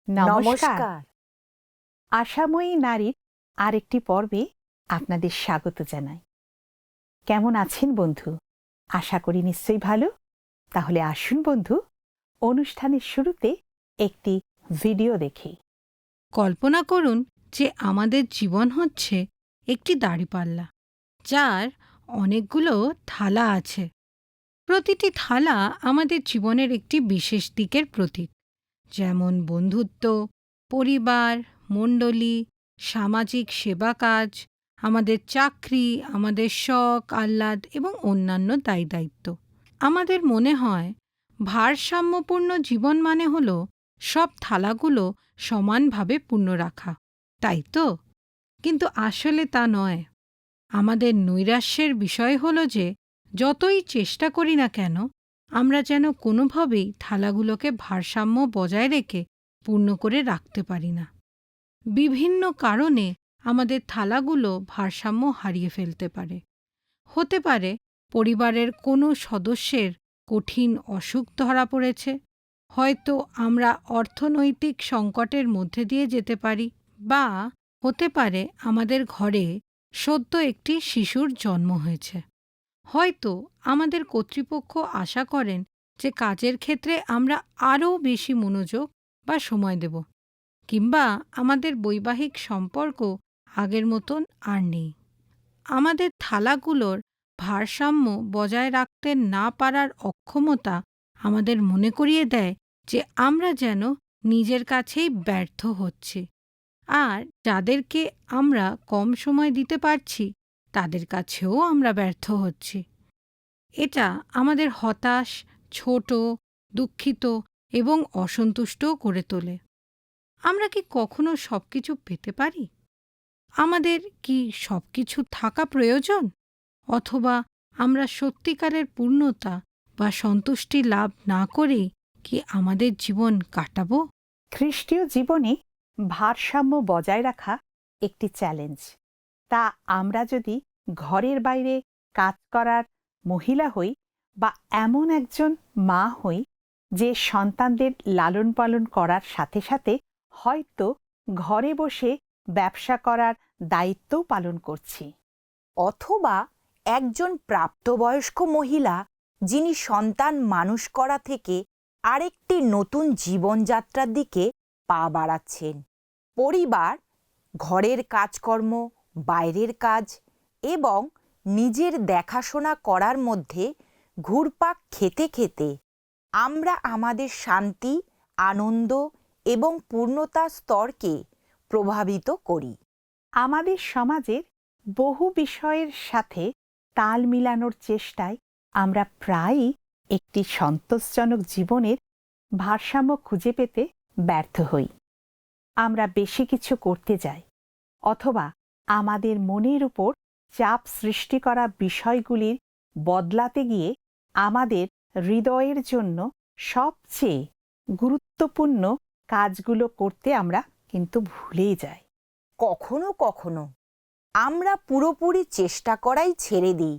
নমস্কার। আশাময়ী নারীর আরেকটি পর্বে আপনাদের স্বাগত জানাই। কেমন আছেন বন্ধু? আশা করি নিশ্চয়ই ভালো। তাহলে আসুন বন্ধু, অনুষ্ঠানের শুরুতে একটি ভিডিও দেখি। কল্পনা করুন যে আমাদের জীবন হচ্ছে একটি দাঁড়িপাল্লা, যার অনেকগুলো থালা আছে। প্রতিটি থালা আমাদের জীবনের একটি বিশেষ দিকের প্রতীক, যেমন বন্ধুত্ব, পরিবার, মণ্ডলী, সামাজিক সেবা কাজ, আমাদের চাকরি, আমাদের শখ, আহ্লাদ এবং অন্যান্য দায়িত্ব। আমাদের মনে হয় ভারসাম্যপূর্ণ জীবন মানে হলো সব থালাগুলো সমানভাবে পূর্ণ রাখা, তাই তো? কিন্তু আসলে তা নয়। আমাদের নৈরাশ্যের বিষয় হলো যে যতই চেষ্টা করি না কেন, আমরা যেন কোনোভাবেই থালাগুলোকে ভারসাম্য বজায় রেখে পূর্ণ করে রাখতে পারি না। বিভিন্ন কারণে আমাদের থালাগুলো ভারসাম্য হারিয়ে ফেলতে পারে। হতে পারে পরিবারের কোনো সদস্যের কঠিন অসুখ ধরা পড়েছে, হয়তো আমরা অর্থনৈতিক সংকটের মধ্যে দিয়ে যেতে পারি, বা হতে পারে আমাদের ঘরে সদ্য একটি শিশুর জন্ম হয়েছে। হয়তো আমাদের কর্তৃপক্ষ আশা করেন যে কাজের ক্ষেত্রে আমরা আরও বেশি মনোযোগ বা সময় দেব, কিংবা আমাদের বৈবাহিক সম্পর্ক আগের মতন আর নেই। আমাদের থালাগুলোর ভারসাম্য বজায় রাখতে না পারার অক্ষমতা আমাদের মনে করিয়ে দেয় যে আমরা যেন নিজের কাছেই ব্যর্থ হচ্ছি, আর যাদেরকে আমরা কম সময় দিতে পারছি তাদের কাছেও আমরা ব্যর্থ হচ্ছি। এটা আমাদের হতাশ, ছোট, দুঃখিত এবং অসন্তুষ্টও করে তোলে। আমরা কি কখনো সবকিছু পেতে পারি? আমাদের কি সবকিছু থাকা প্রয়োজন? অথবা আমরা সত্যিকারের পূর্ণতা বা সন্তুষ্টি লাভ না করেই কি আমাদের জীবন কাটাবো? খ্রিস্টীয় জীবনে ভারসাম্য বজায় রাখা একটি চ্যালেঞ্জ। তা আমরা যদি ঘরের বাইরে কাজ করার মহিলা হই, বা এমন একজন মা হই যে সন্তানদের লালন পালন করার সাথে সাথে হয়তো ঘরে বসে ব্যবসা করার দায়িত্বও পালন করছি। অথবা একজন প্রাপ্তবয়স্ক মহিলা যিনি সন্তান মানুষ করা থেকে আরেকটি নতুন জীবনযাত্রার দিকে পা বাড়াচ্ছেন। পরিবার, ঘরের কাজকর্ম, বাইরের কাজ এবং নিজের দেখাশোনা করার মধ্যে ঘুরপাক খেতে খেতে আমরা আমাদের শান্তি, আনন্দ এবং পূর্ণতার স্তরকে প্রভাবিত করি। আমাদের সমাজের বহু বিষয়ের সাথে তাল মিলানোর চেষ্টায় আমরা প্রায়ই একটি সন্তোষজনক জীবনের ভারসাম্য খুঁজে পেতে ব্যর্থ হই। আমরা বেশি কিছু করতে যাই, অথবা আমাদের মনের উপর চাপ সৃষ্টি করা বিষয়গুলির বদলাতে গিয়ে আমাদের হৃদয়ের জন্য সবচেয়ে গুরুত্বপূর্ণ কাজগুলো করতে আমরা কিন্তু ভুলেই যাই। কখনো কখনো আমরা পুরোপুরি চেষ্টা করাই ছেড়ে দিই,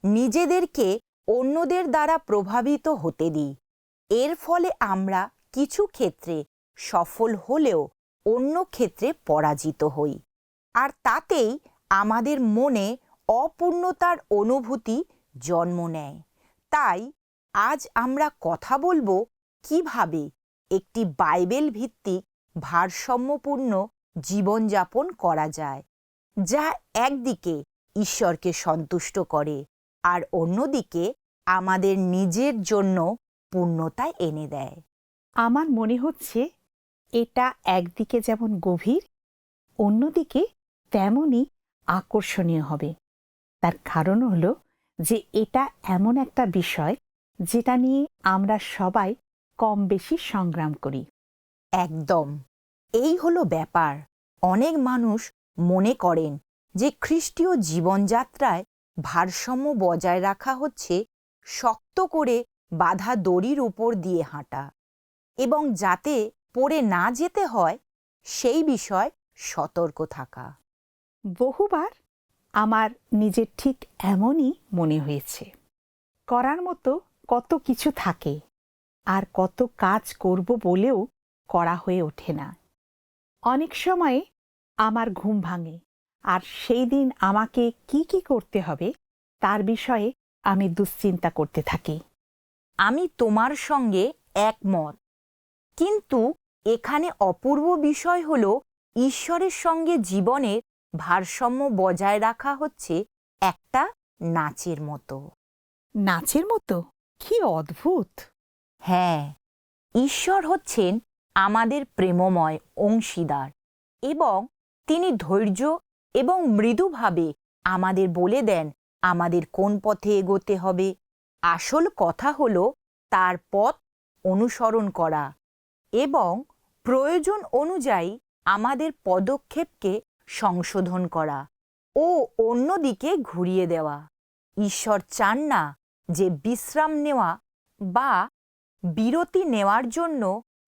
নিজেদেরকে অন্যদের দ্বারা প্রভাবিত হতে দিই। এর ফলে আমরা কিছু ক্ষেত্রে সফল হলেও অন্য ক্ষেত্রে পরাজিত হই, আর তাতেই আমাদের মনে অপূর্ণতার অনুভূতি জন্ম নেয়। তাই আজ আমরা কথা বলবো কিভাবে একটি বাইবেল ভিত্তিক ভারসাম্যপূর্ণ জীবনযাপন করা যায়, যা একদিকে ঈশ্বরকে সন্তুষ্ট করে আর অন্যদিকে আমাদের নিজের জন্য পূর্ণতা এনে দেয়। আমার মনে হচ্ছে এটা একদিকে যেমন গভীর, অন্যদিকে তেমনই আকর্ষণীয় হবে। তার কারণ হলো যে এটা এমন একটা বিষয় যেটা নিয়ে আমরা সবাই কম বেশি সংগ্রাম করি। একদম, এই হলো ব্যাপার। অনেক মানুষ মনে করেন যে খ্রিস্টীয় জীবনযাত্রায় ভারসাম্য বজায় রাখা হচ্ছে শক্ত করে বাঁধা দড়ির উপর দিয়ে হাঁটা, এবং যাতে পড়ে না যেতে হয় সেই বিষয় সতর্ক থাকা। বহুবার আমার নিজের ঠিক এমনই মনে হয়েছে। করার মতো কত কিছু থাকে, আর কত কাজ করব বলেও করা হয়ে ওঠে না। অনেক সময়ে আমার ঘুম ভাঙে, আর সেই দিন আমাকে কি করতে হবে তার বিষয়ে আমি দুশ্চিন্তা করতে থাকি। আমি তোমার সঙ্গে একমত, কিন্তু এখানে অপূর্ব বিষয় হল ঈশ্বরের সঙ্গে জীবনের ভারসাম্য বজায় রাখা হচ্ছে একটা নাচের মতো। নাচের মতো? কি অদ্ভুত! হ্যাঁ, ঈশ্বর হচ্ছেন আমাদের প্রেমময় অংশীদার, এবং তিনি ধৈর্য এবং মৃদুভাবে আমাদের বলে দেন আমাদের কোন পথে এগোতে হবে। আসল কথা হল তার পথ অনুসরণ করা এবং প্রয়োজন অনুযায়ী আমাদের পদক্ষেপকে সংশোধন করা ও অন্যদিকে ঘুরিয়ে দেওয়া। ঈশ্বর চান না যে বিশ্রাম নেওয়া বা বিরতি নেওয়ার জন্য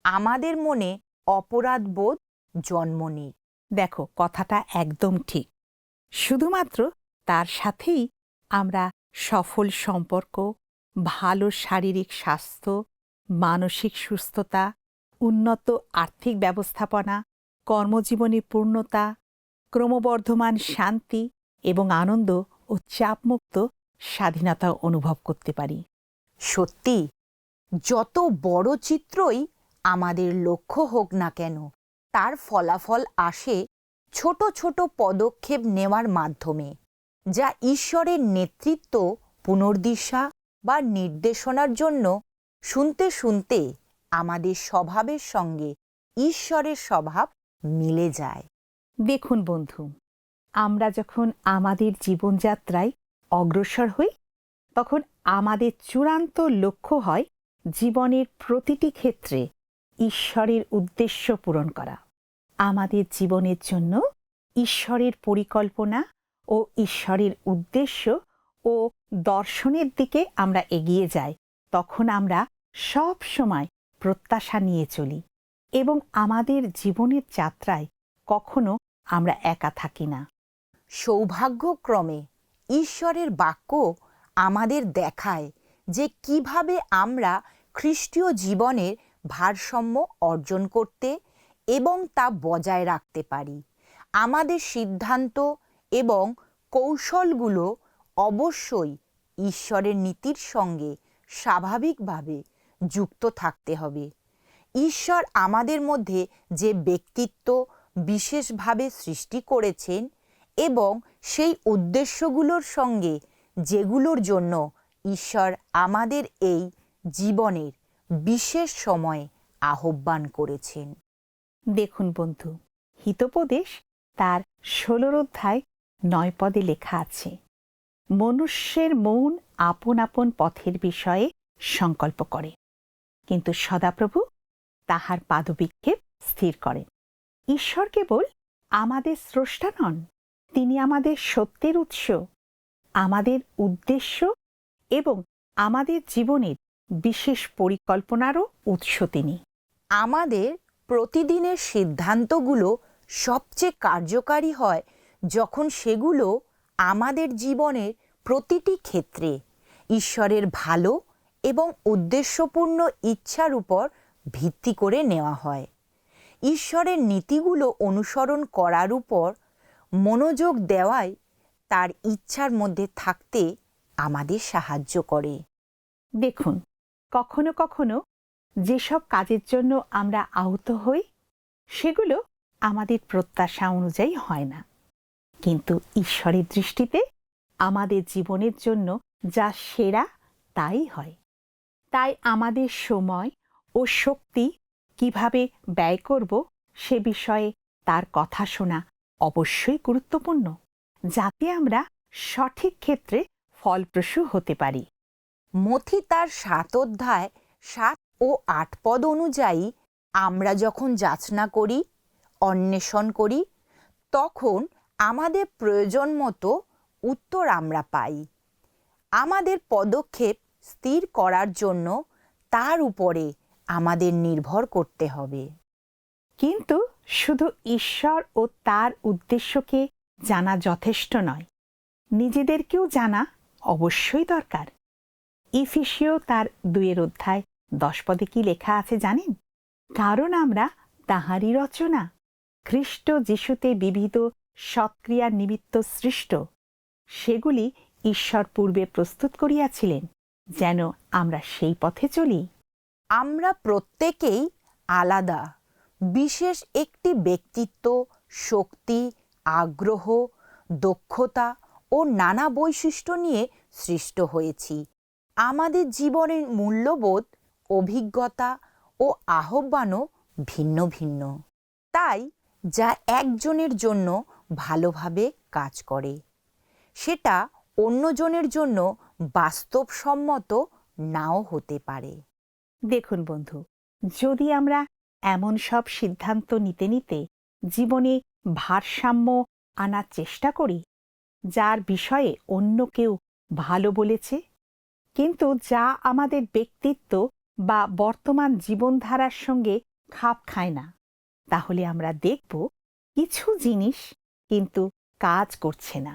আমাদের মনে অপরাধবোধ জন্ম নিক। দেখো, কথাটা একদম ঠিক। শুধুমাত্র তার সাথেই আমরা সফল সম্পর্ক, ভালো শারীরিক স্বাস্থ্য, মানসিক সুস্থতা, উন্নত আর্থিক ব্যবস্থাপনা, কর্মজীবনে পূর্ণতা, ক্রমবর্ধমান শান্তি এবং আনন্দ ও চাপমুক্ত স্বাধীনতা অনুভব করতে পারি। সত্যি, যত বড় চিত্রই আমাদের লক্ষ্য হোক না কেন, তার ফলাফল আসে ছোট ছোট পদক্ষেপ নেওয়ার মাধ্যমে, যা ঈশ্বরের নেতৃত্ব, পুনর্দিশা বা নির্দেশনার জন্য শুনতে শুনতে আমাদের স্বভাবের সঙ্গে ঈশ্বরের স্বভাব মিলে যায়। দেখুন বন্ধু, আমরা যখন আমাদের জীবনযাত্রায় অগ্রসর হই, তখন আমাদের চূড়ান্ত লক্ষ্য হয় জীবনের প্রতিটি ক্ষেত্রে ঈশ্বরের উদ্দেশ্য পূরণ করা। আমাদের জীবনের জন্য ঈশ্বরের পরিকল্পনা ও ঈশ্বরের উদ্দেশ্য ও দর্শনের দিকে আমরা এগিয়ে যাই। তখন আমরা সব সময় প্রত্যাশা নিয়ে চলি এবং আমাদের জীবনের যাত্রায় কখনো আমরা একা থাকি না। সৌভাগ্যক্রমে ঈশ্বরের বাক্য আমাদের দেখায় যে কিভাবে আমরা খ্রিস্টীয় জীবনের ভারসাম্য অর্জন করতে এবং তা বজায় রাখতে পারি। আমাদের সিদ্ধান্ত এবং কৌশলগুলো অবশ্যই ঈশ্বরের নীতির সঙ্গে স্বাভাবিকভাবে যুক্ত থাকতে হবে। ঈশ্বর আমাদের মধ্যে যে ব্যক্তিত্ব বিশেষভাবে সৃষ্টি করেছেন এবং সেই উদ্দেশ্যগুলোর সঙ্গে যেগুলোর জন্য ঈশ্বর আমাদের এই জীবনের বিশেষ সময়ে আহ্বান করেছেন। দেখুন বন্ধু, হিতোপদেশ তার 16 অধ্যায় 9 পদে লেখা আছে, মনুষ্যের মন আপন আপন পথের বিষয়ে সংকল্প করে, কিন্তু সদাপ্রভু তাহার পাদবিক্ষেপ স্থির করেন। ঈশ্বর কেবল আমাদের স্রষ্টা নন, তিনি আমাদের সত্যের উৎস, আমাদের উদ্দেশ্য এবং আমাদের জীবনের বিশেষ পরিকল্পনারও উৎস তিনি। আমাদের প্রতিদিনের সিদ্ধান্তগুলো সবচেয়ে কার্যকারী হয় যখন সেগুলো আমাদের জীবনের প্রতিটি ক্ষেত্রে ঈশ্বরের ভালো এবং উদ্দেশ্যপূর্ণ ইচ্ছার উপর ভিত্তি করে নেওয়া হয়। ঈশ্বরের নীতিগুলো অনুসরণ করার উপর মনোযোগ দেওয়াই তার ইচ্ছার মধ্যে থাকতে আমাদের সাহায্য করে। দেখুন, কখনো কখনো যেসব কাজের জন্য আমরা আহত হই সেগুলো আমাদের প্রত্যাশা অনুযায়ী হয় না, কিন্তু ঈশ্বরের দৃষ্টিতে আমাদের জীবনের জন্য যা সেরা তাই হয়। তাই আমাদের সময় ও শক্তি কিভাবে ব্যয় করব সে বিষয়ে তার কথা শোনা অবশ্যই গুরুত্বপূর্ণ, যাতে আমরা সঠিক ক্ষেত্রে ফলপ্রসূ হতে পারি। মথি তার 7 অধ্যায় 7 ও 8 পদ অনুযায়ী আমরা যখন যাচনা করি, অন্বেষণ করি, তখন আমাদের প্রয়োজন মতো উত্তর আমরা পাই। আমাদের পদক্ষেপ স্থির করার জন্য তার উপরে আমাদের নির্ভর করতে হবে। কিন্তু শুধু ঈশ্বর ও তার উদ্দেশ্যকে জানা যথেষ্ট নয়, নিজেদেরকেও জানা অবশ্যই দরকার। ইফিসীয় তার 2 অধ্যায় 10 পদে কি লেখা আছে জানেন? কারণ আমরা তাঁহারই রচনা, খ্রিস্ট যিশুতে বিবিধ সৎক্রিয়ার নিমিত্ত সৃষ্ট। সেগুলি ঈশ্বর পূর্বে প্রস্তুত করিয়াছিলেন, যেন আমরা সেই পথে চলি। আমরা প্রত্যেকেই আলাদা, বিশেষ একটি ব্যক্তিত্ব, শক্তি, আগ্রহ, দক্ষতা ও নানা বৈশিষ্ট্য নিয়ে সৃষ্ট হয়েছি। আমাদের জীবনের মূল্যবোধ, অভিজ্ঞতা ও আহ্বানও ভিন্ন ভিন্ন। তাই যা একজনের জন্য ভালোভাবে কাজ করে, সেটা অন্যজনের জন্য বাস্তবসম্মত নাও হতে পারে। দেখুন বন্ধু, যদি আমরা এমন সব সিদ্ধান্ত নিতে নিতে জীবনে ভারসাম্য আনার চেষ্টা করি, যার বিষয়ে অন্য কেউ ভালো বলেছে, কিন্তু যা আমাদের ব্যক্তিত্ব বা বর্তমান জীবনধারার সঙ্গে খাপ খায় না, তাহলে আমরা দেখব কিছু জিনিস কিন্তু কাজ করছে না।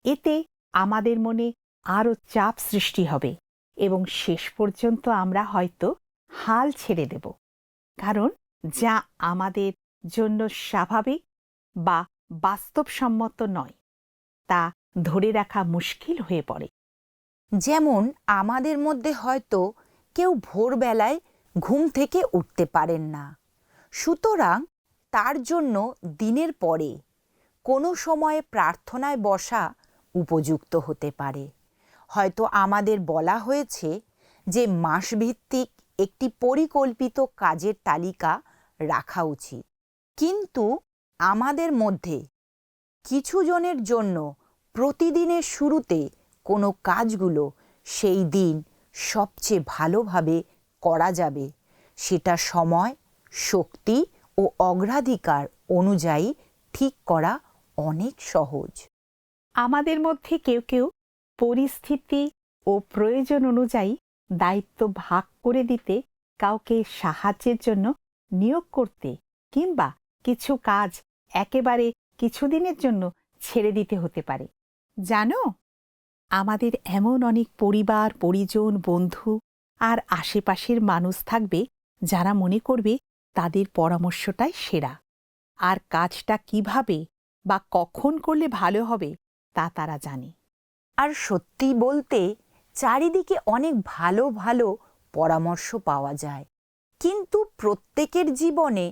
এতে আমাদের মনে আরও চাপ সৃষ্টি হবে এবং শেষ পর্যন্ত আমরা হয়তো হাল ছেড়ে দেব, কারণ যা আমাদের জন্য স্বাভাবিক বা বাস্তবসম্মত নয়, তা ধরে রাখা মুশকিল হয়ে পড়ে। যেমন আমাদের মধ্যে হয়তো কেউ ভোরবেলায় ঘুম থেকে উঠতে পারেন না, সুতরাং তার জন্য দিনের পরে কোনো সময়ে প্রার্থনায় বসা উপযুক্ত হতে পারে। হয়তো আমাদের বলা হয়েছে যে মাসভিত্তিক একটি পরিকল্পিত কাজের তালিকা রাখা উচিত, কিন্তু আমাদের মধ্যে কিছু জনের জন্য প্রতিদিনের শুরুতে কোনো কাজগুলো সেই দিন সবচেয়ে ভালোভাবে করা যাবে, সেটা সময়, শক্তি ও অগ্রাধিকার অনুযায়ী ঠিক করা অনেক সহজ। আমাদের মধ্যে কেউ কেউ পরিস্থিতি ও প্রয়োজন অনুযায়ী দায়িত্ব ভাগ করে দিতে, কাউকে সাহায্যের জন্য নিয়োগ করতে কিংবা কিছু কাজ একেবারে কিছুদিনের জন্য ছেড়ে দিতে হতে পারে। জানো, আমাদের এমন অনেক পরিবার, পরিজন, বন্ধু আর আশেপাশের মানুষ থাকবে যারা মনে করবে তাদের পরামর্শটাই সেরা, আর কাজটা কিভাবে বা কখন করলে ভালো হবে তা তারা জানে। আর সত্যি বলতে চারিদিকে অনেক ভালো ভালো পরামর্শ পাওয়া যায়, কিন্তু প্রত্যেকের জীবনে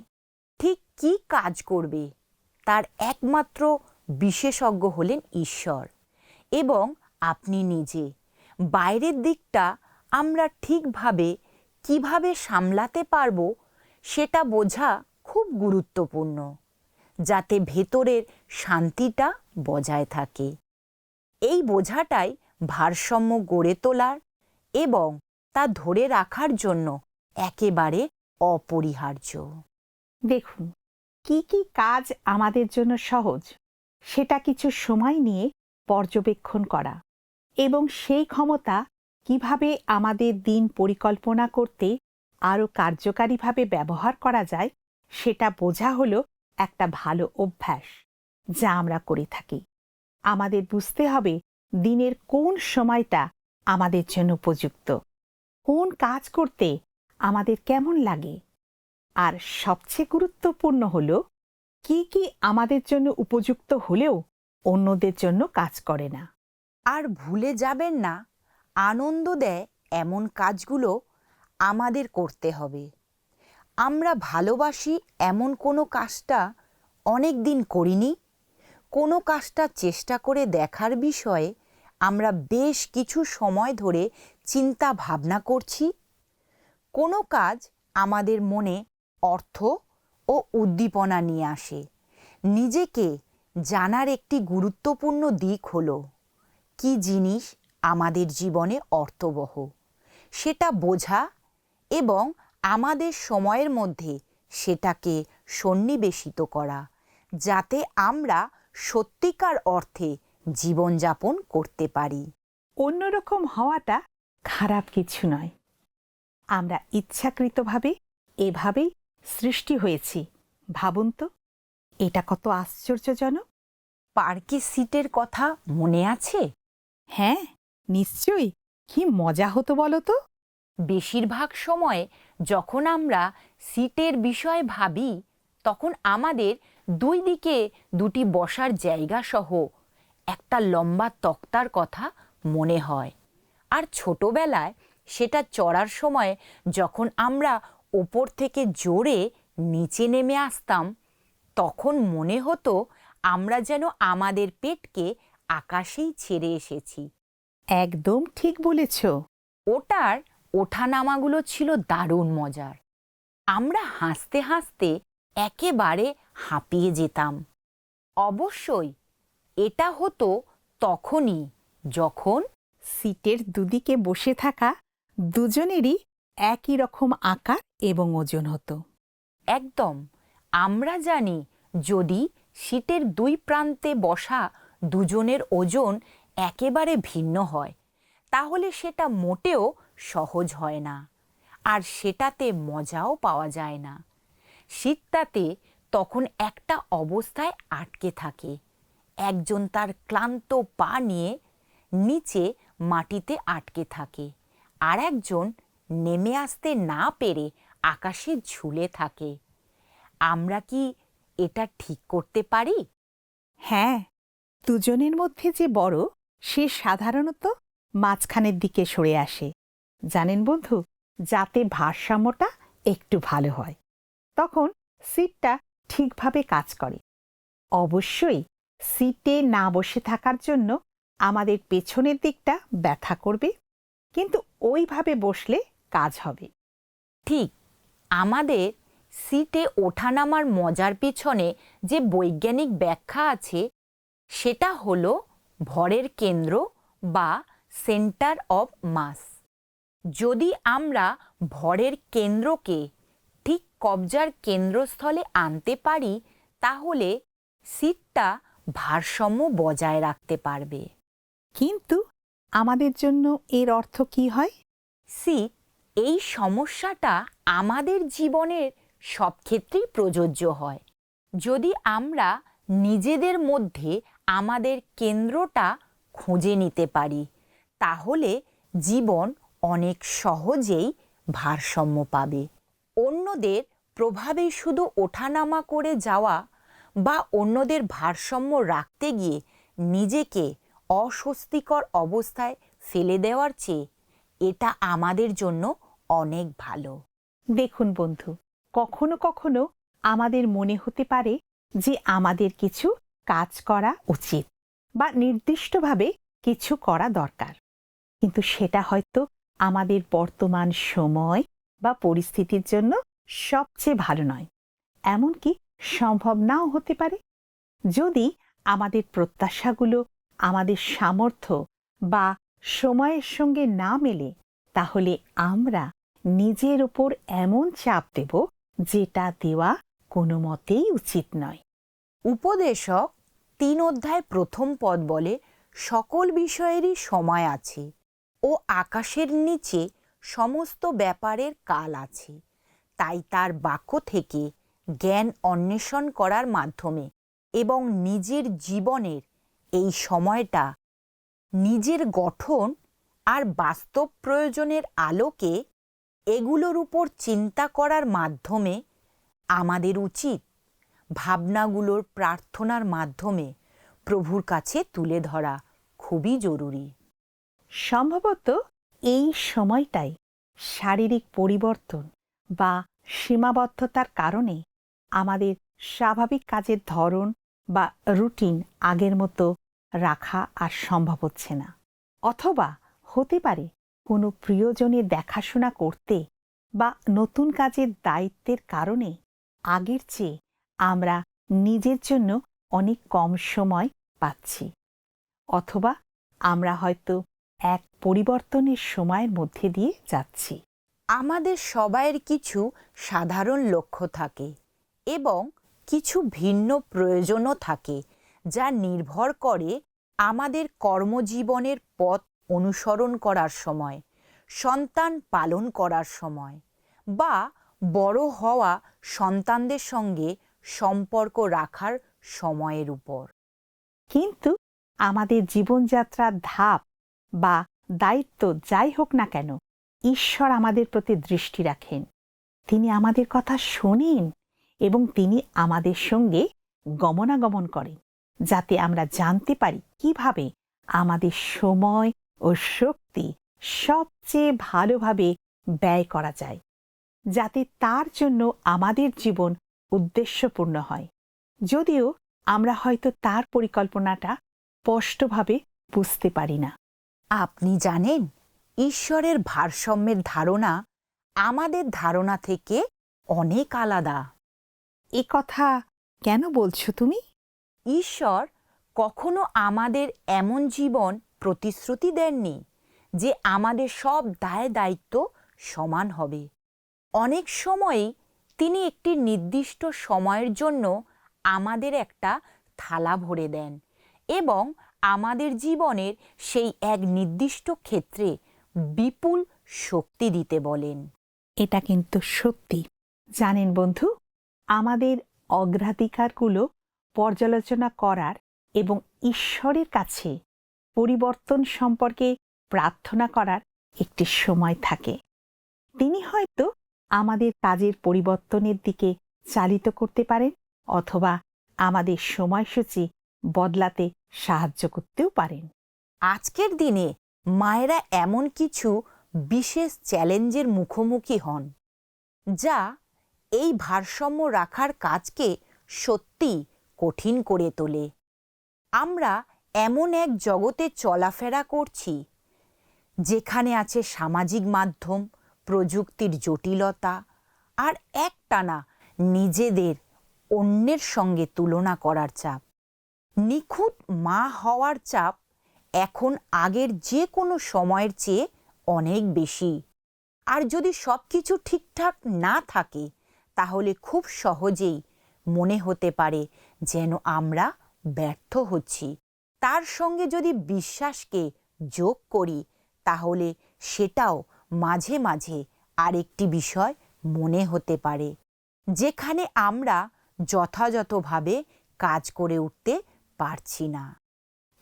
ঠিক কী কাজ করবে তার একমাত্র বিশেষজ্ঞ হলেন ঈশ্বর এবং আপনি নিজে। বাইরের দিকটা আমরা ঠিকভাবে কিভাবে সামলাতে পারব সেটা বোঝা খুব গুরুত্বপূর্ণ, যাতে ভেতরের শান্তিটা বজায় থাকে। এই বোঝাটাই ভারসাম্য গড়ে তোলার এবং তা ধরে রাখার জন্য একেবারে অপরিহার্য। দেখুন, কি কি কাজ আমাদের জন্য সহজ, সেটা কিছু সময় নিয়ে পর্যবেক্ষণ করা এবং সেই ক্ষমতা কিভাবে আমাদের দিন পরিকল্পনা করতে আরও কার্যকারীভাবে ব্যবহার করা যায়, সেটা বোঝা হলো একটা ভালো অভ্যাস যা আমরা করে থাকি। আমাদের বুঝতে হবে দিনের কোন সময়টা আমাদের জন্য উপযুক্ত, কোন কাজ করতে আমাদের কেমন লাগে, আর সবচেয়ে গুরুত্বপূর্ণ হলো কি কি আমাদের জন্য উপযুক্ত হলেও অন্যদের জন্য কাজ করে না। আর ভুলে যাবেন না, আনন্দ দেয় এমন কাজগুলো আমাদের করতে হবে। আমরা ভালোবাসি এমন কোনো কাজটা অনেক দিন করিনি, কোনো কাজটা চেষ্টা করে দেখার বিষয়ে আমরা বেশ কিছু সময় ধরে চিন্তা ভাবনা করছি। কোনো কাজ আমাদের মনে অর্থ ও উদ্দীপনা নিয়ে আসে। নিজেকে জানার একটি গুরুত্বপূর্ণ দিক হলো কি জিনিস আমাদের জীবনে অর্থবহ, সেটা বোঝা এবং আমাদের সময়ের মধ্যে সেটাকে সন্নিবেশিত করা, যাতে আমরা সত্যিকার অর্থে জীবনযাপন করতে পারি। অন্যরকম হওয়াটা খারাপ কিছু নয়। আমরা ইচ্ছাকৃতভাবে এভাবেই সৃষ্টি হয়েছি। ভাবুন তো, এটা কত আশ্চর্যজনক। পার্কে সিটের কথা মনে আছে? হ্যাঁ, নিশ্চয়ই। কি মজা হতো বলো তো। বেশিরভাগ সময়ে যখন আমরা সিটের বিষয়ে ভাবি তখন আমাদের দুই দিকে দুটি বসার জায়গা সহ একটা লম্বা তক্তার কথা মনে হয়। আর ছোটবেলায় সেটা চড়ার সময় যখন আমরা ওপর থেকে জোরে নিচে নেমে আসতাম তখন মনে হতো আমরা যেন আমাদের পেটকে আকাশেই ছেড়ে এসেছি। একদম ঠিক বলেছ। ওটার ওঠানামাগুলো ছিল দারুণ মজার। আমরা হাসতে হাসতে একেবারে হাঁপিয়ে যেতাম। অবশ্যই এটা হতো তখনই যখন সিটের দুদিকে বসে থাকা দুজনেরই একই রকম আকার এবং ওজন হতো। একদম আমরা জানি যদি সিটের দুই প্রান্তে বসা দুজনের ওজন একেবারে ভিন্ন হয় তাহলে সেটা মোটেও সহজ হয় না, আর সেটাতে মজাও পাওয়া যায় না। সিটটাতে তখন একটা অবস্থায় আটকে থাকে। একজন তার ক্লান্ত পা নিয়ে নিচে মাটিতে আটকে থাকে, আর একজন নেমে আসতে না পেরে আকাশে ঝুলে থাকে। আমরা কি এটা ঠিক করতে পারি? হ্যাঁ, দুজনের মধ্যে যে বড় সে সাধারণত মাঝখানের দিকে সরে আসে, জানেন বন্ধু, যাতে ভারসাম্যটা একটু ভালো হয়। তখন সিটটা ঠিকভাবে কাজ করে। অবশ্যই সিটে না বসে থাকার জন্য আমাদের পেছনের দিকটা ব্যথা করবে, কিন্তু ওইভাবে বসলে কাজ হবে। ঠিক, আমাদের সিটে ওঠানামার মজার পিছনে যে বৈজ্ঞানিক ব্যাখ্যা আছে সেটা হলো ভরের কেন্দ্র বা সেন্টার অফ মাস। যদি আমরা ভরের কেন্দ্রকে ঠিক কবজার কেন্দ্রস্থলে আনতে পারি তাহলে সিটটা ভারসাম্য বজায় রাখতে পারবে। কিন্তু আমাদের জন্য এর অর্থ কি হয়? সিট এই সমস্যাটা আমাদের জীবনের সব ক্ষেত্রেই প্রযোজ্য হয়। যদি আমরা নিজেদের মধ্যে আমাদের কেন্দ্রটা খুঁজে নিতে পারি তাহলে জীবন অনেক সহজেই ভারসাম্য পাবে। অন্যদের প্রভাবে শুধু ওঠানামা করে যাওয়া বা অন্যদের ভারসাম্য রাখতে গিয়ে নিজেকে অস্বস্তিকর অবস্থায় ফেলে দেওয়ার চেয়ে এটা আমাদের জন্য অনেক ভালো। দেখুন বন্ধু, কখনো কখনো আমাদের মনে হতে পারে যে আমাদের কিছু কাজ করা উচিত বা নির্দিষ্টভাবে কিছু করা দরকার, কিন্তু সেটা হয়তো আমাদের বর্তমান সময় বা পরিস্থিতির জন্য সবচেয়ে ভালো নয়, এমনকি সম্ভব নাও হতে পারে। যদি আমাদের প্রত্যাশাগুলো আমাদের সামর্থ্য বা সময়ের সঙ্গে না মেলে তাহলে আমরা নিজের ওপর এমন চাপ দেব যেটা দেওয়া কোনো মতেই উচিত নয়। উপদেশক ৩ অধ্যায় ১ম পদ বলে, সকল বিষয়েরই সময় আছে ও আকাশের নিচে সমস্ত ব্যাপারের কাল আছে। তাই তার বাক্য থেকে জ্ঞান অন্বেষণ করার মাধ্যমে এবং নিজের জীবনের এই সময়টা নিজের গঠন আর বাস্তব প্রয়োজনের আলোকে এগুলোর উপর চিন্তা করার মাধ্যমে আমাদের উচিত ভাবনাগুলোর প্রার্থনার মাধ্যমে প্রভুর কাছে তুলে ধরা খুবই জরুরি। সম্ভবত এই সময়টাই শারীরিক পরিবর্তন বা সীমাবদ্ধতার কারণে আমাদের স্বাভাবিক কাজের ধরন বা রুটিন আগের মতো রাখা আর সম্ভব হচ্ছে না। অথবা হতে পারে কোনো প্রিয়জনের দেখাশোনা করতে বা নতুন কাজের দায়িত্বের কারণে আগের চেয়ে আমরা নিজের জন্য অনেক কম সময় পাচ্ছি। অথবা আমরা হয়তো এক পরিবর্তনের সময়ের মধ্যে দিয়ে যাচ্ছি। আমাদের সবাইয়ের কিছু সাধারণ লক্ষ্য থাকে এবং কিছু ভিন্ন প্রয়োজনও থাকে যা নির্ভর করে আমাদের কর্মজীবনের পথ অনুসরণ করার সময়, সন্তান পালন করার সময় বা বড় হওয়া সন্তানদের সঙ্গে সম্পর্ক রাখার সময়ের উপর। কিন্তু আমাদের জীবনযাত্রার ধাপ বা দায়িত্ব যাই হোক না কেন, ঈশ্বর আমাদের প্রতি দৃষ্টি রাখেন তিনি আমাদের কথা শোনেন এবং তিনি আমাদের সঙ্গে গমনাগমন করেন, যাতে আমরা জানতে পারি কিভাবে আমাদের সময় ও শক্তি সবচেয়ে ভালোভাবে ব্যয় করা যায়, যাতে তার জন্য আমাদের জীবন উদ্দেশ্যপূর্ণ হয়। যদিও আমরা হয়তো তার পরিকল্পনাটা স্পষ্টভাবে বুঝতে পারি না। আপনি জানেন, ঈশ্বরের ভারসাম্যের ধারণা আমাদের ধারণা থেকে অনেক আলাদা। এ কথা কেন বলছো তুমি? ঈশ্বর কখনো আমাদের এমন জীবন প্রতিশ্রুতি দেননি যে আমাদের সব দায় দায়িত্ব সমান হবে। অনেক সময়ই তিনি একটি নির্দিষ্ট সময়ের জন্য আমাদের একটা থালা ভরে দেন এবং আমাদের জীবনের সেই এক নির্দিষ্ট ক্ষেত্রে বিপুল শক্তি দিতে বলেন। এটা কিন্তু সত্যি। জানেন বন্ধু, আমাদের অগ্রাধিকারগুলো পর্যালোচনা করার এবং ঈশ্বরের কাছে পরিবর্তন সম্পর্কে প্রার্থনা করার একটি সময় থাকে। তিনি হয়তো আমাদের কাজের পরিবর্তনের দিকে চালিত করতে পারেন, অথবা আমাদের সময়সূচি বদলাতে সাহায্য করতেও পারেন। আজকের দিনে মায়েরা এমন কিছু বিশেষ চ্যালেঞ্জের মুখোমুখি হন যা এই ভারসাম্য রাখার কাজকে সত্যি কঠিন করে তোলে। আমরা এমন এক জগতে চলাফেরা করছি যেখানে আছে সামাজিক মাধ্যম, প্রযুক্তির জটিলতা আর একটানা নিজেদের অন্যের সঙ্গে তুলনা করার চাপ। নিখুঁত মা হওয়ার চাপ এখন আগের যে কোনো সময়ের চেয়ে অনেক বেশি। আর যদি সব কিছু ঠিকঠাক না থাকে, তাহলে খুব সহজেই মনে হতে পারে যেন আমরা ব্যর্থ হচ্ছি। তার সঙ্গে যদি বিশ্বাসকে যোগ করি, তাহলে সেটাও মাঝে মাঝে আরেকটি বিষয় মনে হতে পারে যেখানে আমরা যথাযথভাবে কাজ করে উঠতে পারছি না।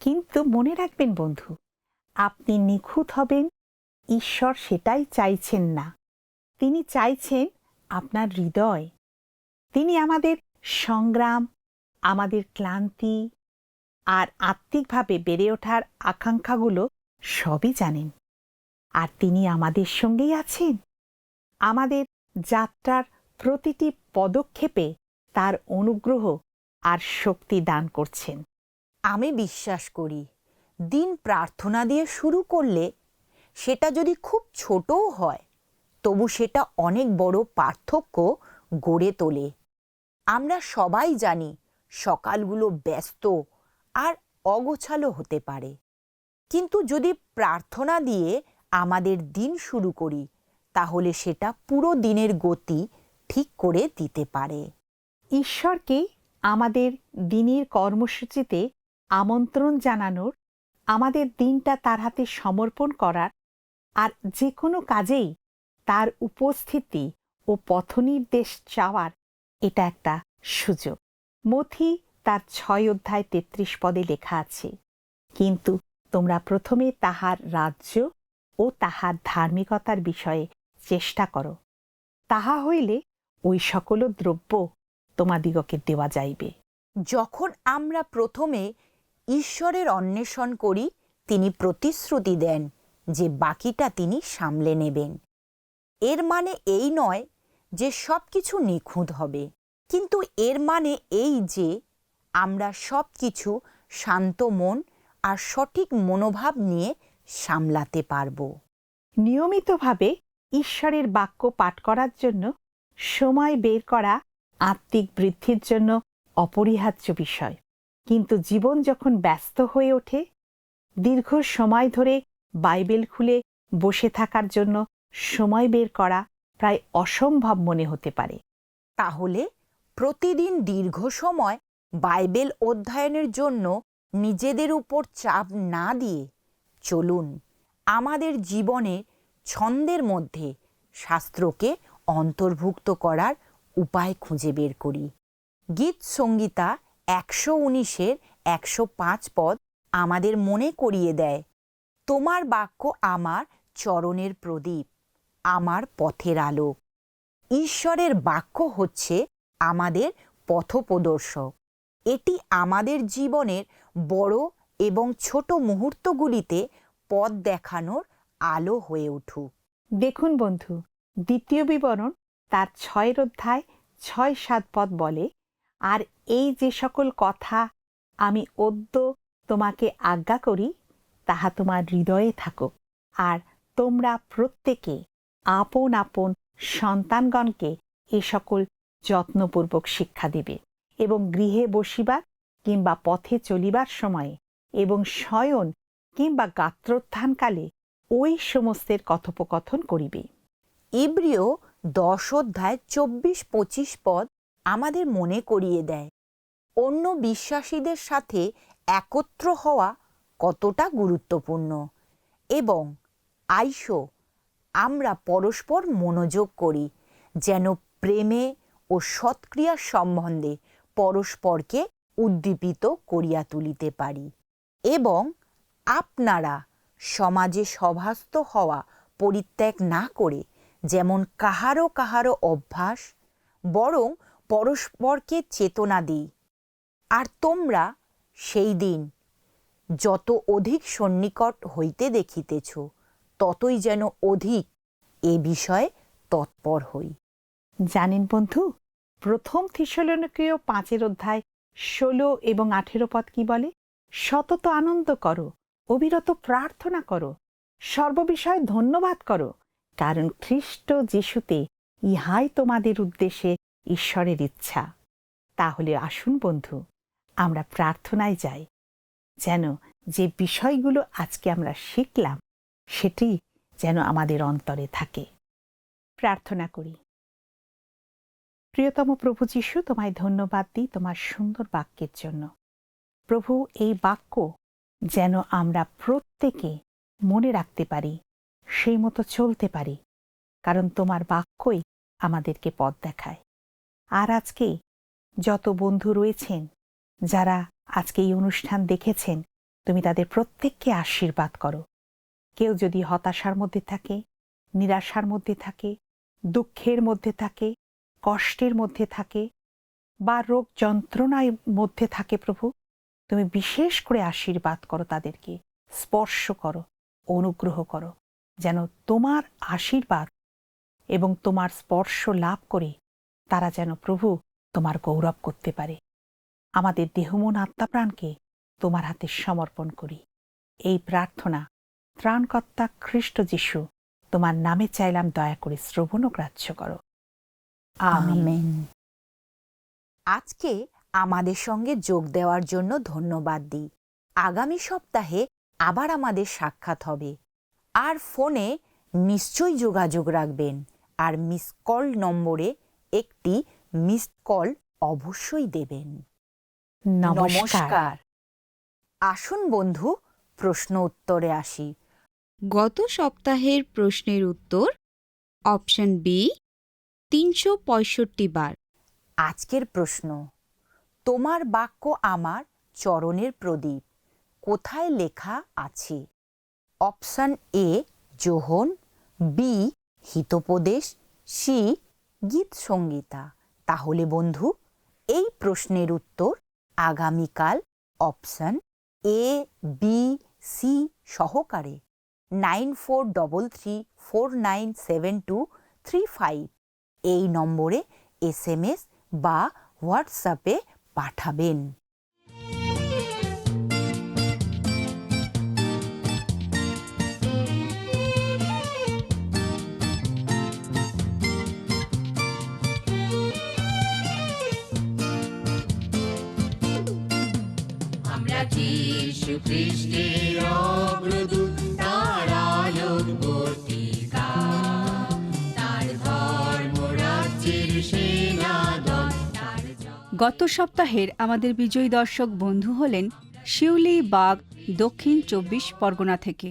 কিন্তু মনে রাখবেন বন্ধু, আপনি নিখুঁত হবেন, ঈশ্বর সেটাই চাইছেন না। তিনি চাইছেন আপনার হৃদয়। তিনি আমাদের সংগ্রাম, আমাদের ক্লান্তি আর আত্মিকভাবে বেড়ে ওঠার আকাঙ্ক্ষাগুলো সবই জানেন। আর তিনি আমাদের সঙ্গেই আছেন। আমাদের যাত্রার প্রতিটি পদক্ষেপে তার অনুগ্রহ আর শক্তি দান করছেন। আমি বিশ্বাস করি, দিন প্রার্থনা দিয়ে শুরু করলে, সেটা যদি খুব ছোটও হয়, তবু সেটা অনেক বড় পার্থক্য গড়ে তোলে। আমরা সবাই জানি সকালগুলো ব্যস্ত আর অগোছালো হতে পারে, কিন্তু যদি প্রার্থনা দিয়ে আমাদের দিন শুরু করি, তাহলে সেটা পুরো দিনের গতি ঠিক করে দিতে পারে। ঈশ্বরকে আমাদের দিনের কর্মসূচিতে আমন্ত্রণ জানানোর, আমাদের দিনটা তার হাতে সমর্পণ করার আর যে কোনো কাজেই তার উপস্থিতি ও পথনির্দেশ চাওয়ার এটা একটা সুযোগ। মথি তার 6 অধ্যায় 33 পদে লেখা আছে, কিন্তু তোমরা প্রথমে তাহার রাজ্য ও তাহার ধার্মিকতার বিষয়ে চেষ্টা করো, তাহা হইলে ওই সকল দ্রব্য তোমাদিগকে দেওয়া যাইবে। যখন আমরা প্রথমে ঈশ্বরের অন্বেষণ করি, তিনি প্রতিশ্রুতি দেন যে বাকিটা তিনি সামলে নেবেন। এর মানে এই নয় যে সব কিছু নিখুঁত হবে, কিন্তু এর মানে এই যে আমরা সব কিছু শান্ত মন আর সঠিক মনোভাব নিয়ে সামলাতে পারব। নিয়মিতভাবে ঈশ্বরের বাক্য পাঠ করার জন্য সময় বের করা আত্মিক বৃদ্ধির জন্য অপরিহার্য বিষয়। কিন্তু জীবন যখন ব্যস্ত হয়ে ওঠে, দীর্ঘ সময় ধরে বাইবেল খুলে বসে থাকার জন্য সময় বের করা প্রায় অসম্ভব মনে হতে পারে। তাহলে প্রতিদিন দীর্ঘ সময় বাইবেল অধ্যয়নের জন্য নিজেদের উপর চাপ না দিয়ে চলুন আমাদের জীবনে ছন্দের মধ্যে শাস্ত্রকে অন্তর্ভুক্ত করার উপায় খুঁজে বের করি। গীত সংগীতা 119-এর 105 পদ আমাদের মনে করিয়ে দেয়, তোমার বাক্য আমার চরণের প্রদীপ, আমার পথের আলো। ঈশ্বরের বাক্য হচ্ছে আমাদের পথপ্রদর্শক। এটি আমাদের জীবনের বড় এবং ছোট মুহূর্তগুলিতে পথ দেখানোর আলো হয়ে উঠুক। দেখুন বন্ধু, দ্বিতীয় বিবরণ তার 6 অধ্যায় 6-7 পদ বলে, আর এই যে সকল কথা আমি অদ্য তোমাকে আজ্ঞা করি তাহা তোমার হৃদয়ে থাকুক, আর তোমরা প্রত্যেকে আপন আপন সন্তানগণকে এ সকল যত্নপূর্বক শিক্ষা দিবে, এবং গৃহে বসিবার কিংবা পথে চলিবার সময়ে এবং শয়ন কিংবা গাত্রোত্থানকালে ওই সমস্তের কথোপকথন করিবে। ইব্রিয় 10 অধ্যায় 24-25 পদ আমাদের মনে করিয়ে দেয় অন্য বিশ্বাসীদের সাথে একত্র হওয়া কতটা গুরুত্বপূর্ণ, এবং আইসো আমরা পরস্পর মনোযোগ করি যেন প্রেমে ও সৎক্রিয়ার সম্বন্ধে পরস্পরকে উদ্দীপিত করিয়া তুলিতে পারি, এবং আপনারা সমাজে সভাস্থ হওয়া পরিত্যাগ না করে যেমন কাহারও কাহারও অভ্যাস, বরং পরস্পরকে চেতনা দিই। আর তোমরা সেই দিন যত অধিক সন্নিকট হইতে দেখিতেছ, ততই যেন অধিক এ বিষয়ে তৎপর হই। জানেন বন্ধু, প্রথম থিসলনিকীয় 5 অধ্যায় 16 এবং 18 পদ কি বলে? সতত আনন্দ করো, অবিরত প্রার্থনা করো, সর্ববিষয়ে ধন্যবাদ করো, কারণ খ্রিস্ট যিশুতে ইহাই তোমাদের উদ্দেশ্যে ঈশ্বরের ইচ্ছা। তাহলে আসুন বন্ধু, আমরা প্রার্থনায় যাই, যেন যে বিষয়গুলো আজকে আমরা শিখলাম সেটি যেন আমাদের অন্তরে থাকে। প্রার্থনা করি। প্রিয়তম প্রভু যীশু, তোমায় ধন্যবাদ দিই তোমার সুন্দর বাক্যের জন্য। প্রভু, এই বাক্য যেন আমরা প্রত্যেকে মনে রাখতে পারি, সেই মতো চলতে পারি, কারণ তোমার বাক্যই আমাদেরকে পথ দেখায়। আর আজকে যত বন্ধু রয়েছেন যারা আজকে এই অনুষ্ঠান দেখেছেন, তুমি তাদের প্রত্যেককে আশীর্বাদ করো। কেউ যদি হতাশার মধ্যে থাকে, নিরাশার মধ্যে থাকে, দুঃখের মধ্যে থাকে, কষ্টের মধ্যে থাকে, বা রোগ যন্ত্রণার মধ্যে থাকে, প্রভু তুমি বিশেষ করে আশীর্বাদ করো, তাদেরকে স্পর্শ করো, অনুগ্রহ করো, যেন তোমার আশীর্বাদ এবং তোমার স্পর্শ লাভ করে তারা যেন প্রভু তোমার গৌরব করতে পারে। আমাদের দেহ মন আত্মা প্রাণকে তোমার হাতে সমর্পণ করি। এই প্রার্থনা ত্রাণকর্তা খ্রিস্ট যিশু তোমার নামে চাইলাম, দয়া করে শ্রবণ ও গ্রাহ্য করো। আমেন। আজকে আমাদের সঙ্গে যোগ দেওয়ার জন্য ধন্যবাদ দিই। আগামী সপ্তাহে আবার আমাদের সাক্ষাৎ হবে। আর ফোনে নিশ্চয়ই যোগাযোগ রাখবেন, আর মিস কল নম্বরে একটি মিসড কল অবশ্যই দেবেন। নমস্কার। আসুন বন্ধু, প্রশ্ন উত্তরে আসি। গত সপ্তাহের প্রশ্নের উত্তর অপশন বি 365 বার। আজকের প্রশ্ন, তোমার বাক্য আমার চরণের প্রদীপ, কোথায় লেখা আছে? Option A Johan, B Hitopadesha, C গীত সংগীতা। তাহলে বন্ধু, এই প্রশ্নের উত্তর আগামীকাল অপশন এ, বি, সি সহকারে 9433497235 এই নম্বরে SMS বা হোয়াটসঅ্যাপে পাঠাবেন। আমরা যীশু খ্রিস্টের অগ্রদূত, তার আলোক বর্তিকা, তার ধর্মরাজ্যের সেনাদল, তার গত সপ্তাহের আমাদের বিজয়ী দর্শক বন্ধু হলেন শিউলি বাগ, দক্ষিণ 24 পরগনা থেকে।